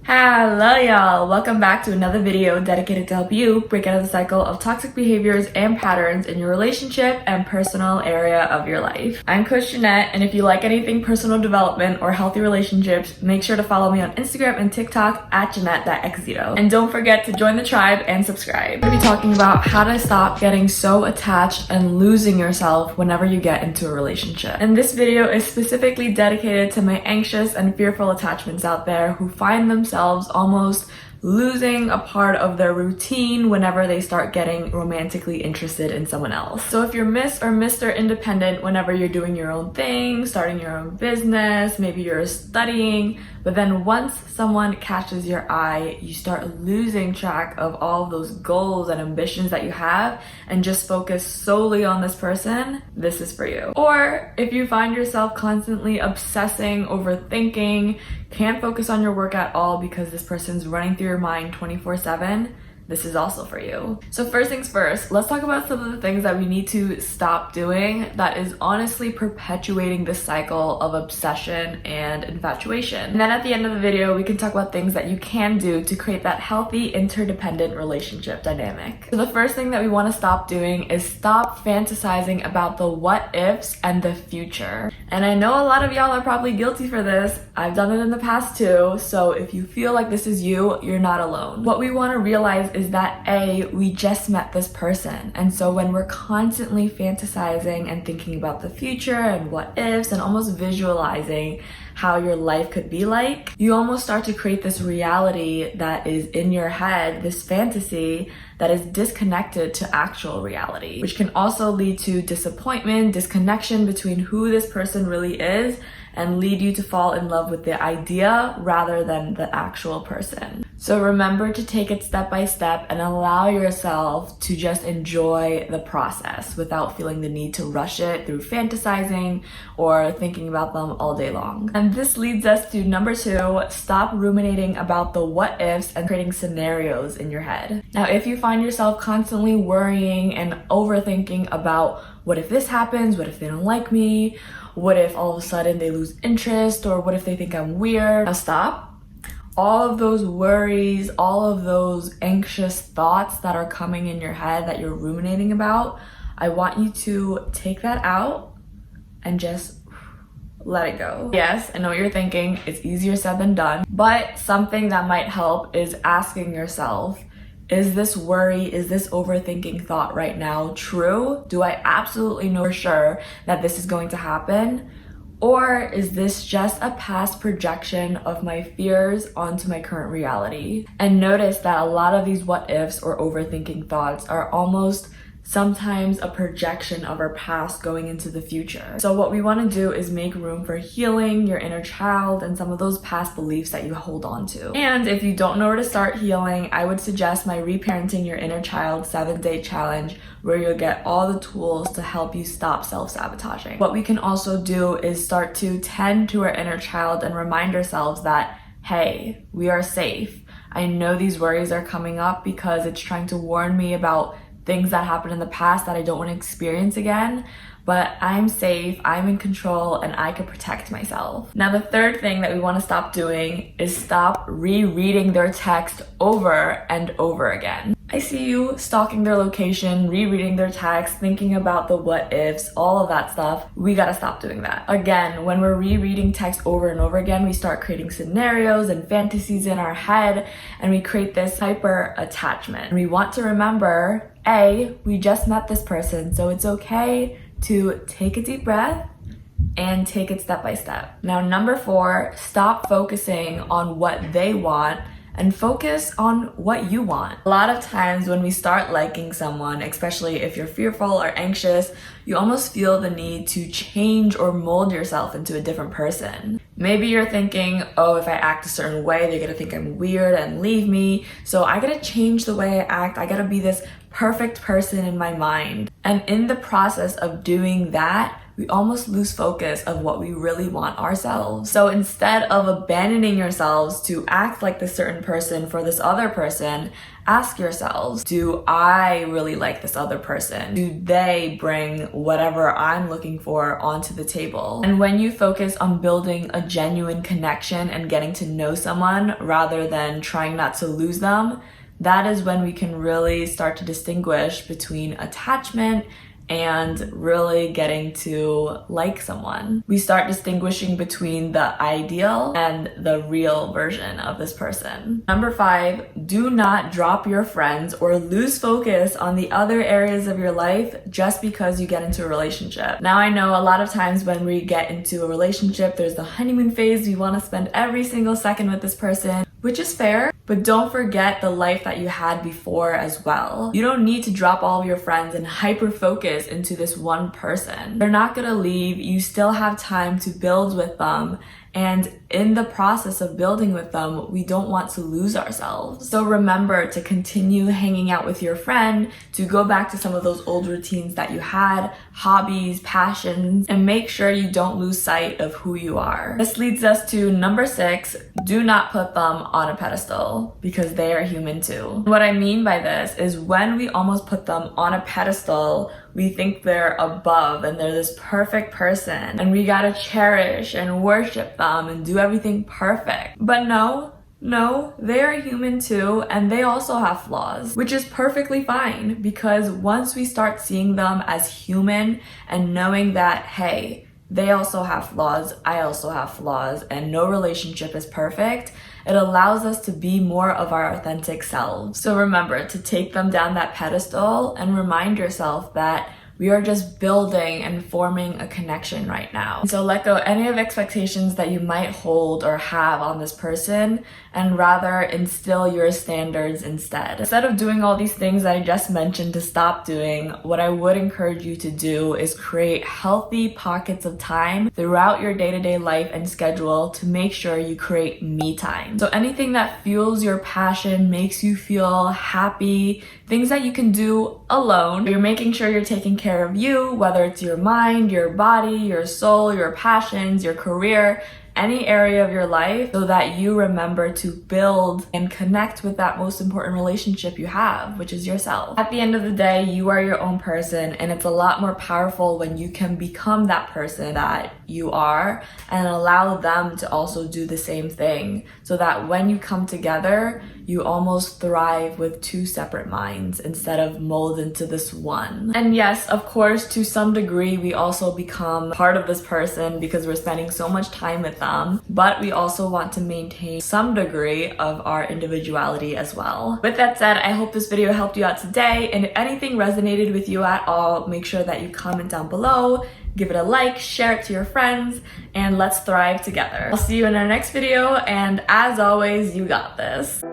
Hello y'all, welcome back to another video dedicated to help you break out of the cycle of toxic behaviors and patterns in your relationship and personal area of your life. I'm Coach Jeanette, and if you like anything personal development or healthy relationships, make sure to follow me on Instagram and TikTok at Jeanette.xzero. And don't forget to join the tribe and subscribe. We're going to be talking about how to stop getting so attached and losing yourself whenever you get into a relationship. And this video is specifically dedicated to my anxious and fearful attachments out there who find themselves almost losing a part of their routine whenever they start getting romantically interested in someone else. So if you're Miss or Mr. Independent whenever you're doing your own thing, starting your own business, maybe you're studying, but then once someone catches your eye, you start losing track of all of those goals and ambitions that you have and just focus solely on this person, this is for you. Or if you find yourself constantly obsessing, overthinking, can't focus on your work at all because this person's running through your mind 24/7, this is also for you. So first things first, let's talk about some of the things that we need to stop doing that is honestly perpetuating this cycle of obsession and infatuation. And then at the end of the video, we can talk about things that you can do to create that healthy, interdependent relationship dynamic. So the first thing that we want to stop doing is stop fantasizing about the what ifs and the future. And I know a lot of y'all are probably guilty for this. I've done it in the past too. So if you feel like this is you, you're not alone. What we want to realize is that we just met this person. And so when we're constantly fantasizing and thinking about the future and what ifs and almost visualizing how your life could be like, you almost start to create this reality that is in your head, this fantasy that is disconnected to actual reality, which can also lead to disappointment, disconnection between who this person really is, and lead you to fall in love with the idea rather than the actual person. So remember to take it step by step and allow yourself to just enjoy the process without feeling the need to rush it through fantasizing or thinking about them all day long. And this leads us to number 2, stop ruminating about the what ifs and creating scenarios in your head. Now, if you find yourself constantly worrying and overthinking about what if this happens, what if they don't like me, what if all of a sudden they lose interest, or what if they think I'm weird? Now stop. All of those worries, all of those anxious thoughts that are coming in your head that you're ruminating about, I want you to take that out and just let it go. Yes, I know what you're thinking. It's easier said than done, but something that might help is asking yourself, is this worry, is this overthinking thought right now true? Do I absolutely know for sure that this is going to happen? Or is this just a past projection of my fears onto my current reality? And notice that a lot of these what ifs or overthinking thoughts are almost sometimes a projection of our past going into the future. So what we want to do is make room for healing your inner child and some of those past beliefs that you hold on to. And if you don't know where to start healing, I would suggest my Reparenting Your Inner Child 7-day challenge, where you'll get all the tools to help you stop self-sabotaging. What we can also do is start to tend to our inner child and remind ourselves that, hey, we are safe. I know these worries are coming up because it's trying to warn me about things that happened in the past that I don't want to experience again, but I'm safe, I'm in control, and I can protect myself. Now, the third thing that we want to stop doing is stop rereading their text over and over again. I see you stalking their location, rereading their text, thinking about the what ifs, all of that stuff. We gotta stop doing that. Again, when we're rereading text over and over again, we start creating scenarios and fantasies in our head, and we create this hyper attachment. And we want to remember, we just met this person, so it's okay to take a deep breath and take it step by step. Now, number 4, stop focusing on what they want and focus on what you want. A lot of times when we start liking someone, especially if you're fearful or anxious, you almost feel the need to change or mold yourself into a different person. Maybe you're thinking, oh, if I act a certain way, they're gonna think I'm weird and leave me. So I gotta change the way I act. I gotta be this perfect person in my mind. And in the process of doing that, we almost lose focus of what we really want ourselves. So instead of abandoning yourselves to act like this certain person for this other person, ask yourselves, do I really like this other person? Do they bring whatever I'm looking for onto the table? And when you focus on building a genuine connection and getting to know someone rather than trying not to lose them, that is when we can really start to distinguish between attachment and really getting to like someone. We start distinguishing between the ideal and the real version of this person. Number 5, do not drop your friends or lose focus on the other areas of your life just because you get into a relationship. Now, I know a lot of times when we get into a relationship, there's the honeymoon phase. We want to spend every single second with this person, which is fair, but don't forget the life that you had before as well. You don't need to drop all of your friends and hyper focus into this one person. They're not gonna leave. You still have time to build with them. And in the process of building with them, we don't want to lose ourselves. So remember to continue hanging out with your friend, to go back to some of those old routines that you had, hobbies, passions, and make sure you don't lose sight of who you are. This leads us to number 6, do not put them on a pedestal because they are human too. What I mean by this is when we almost put them on a pedestal, we think they're above and they're this perfect person and we gotta cherish and worship them and do everything perfect. But no, they are human too, and they also have flaws, which is perfectly fine, because once we start seeing them as human and knowing that, hey, they also have flaws, I also have flaws, and no relationship is perfect, it allows us to be more of our authentic selves. So remember to take them down that pedestal and remind yourself that we are just building and forming a connection right now. So let go any of expectations that you might hold or have on this person and rather instill your standards instead. Instead of doing all these things that I just mentioned to stop doing, what I would encourage you to do is create healthy pockets of time throughout your day-to-day life and schedule to make sure you create me time. So anything that fuels your passion, makes you feel happy, things that you can do alone. You're making sure you're taking care of you, whether it's your mind, your body, your soul, your passions, your career, any area of your life, so that you remember to build and connect with that most important relationship you have, which is yourself. At the end of the day, you are your own person, and it's a lot more powerful when you can become that person that you are and allow them to also do the same thing, so that when you come together, you almost thrive with two separate minds instead of mold into this one. And yes, of course, to some degree, we also become part of this person because we're spending so much time with them, but we also want to maintain some degree of our individuality as well. With that said, I hope this video helped you out today, and if anything resonated with you at all, make sure that you comment down below, give it a like, share it to your friends, and let's thrive together. I'll see you in our next video, and as always, you got this.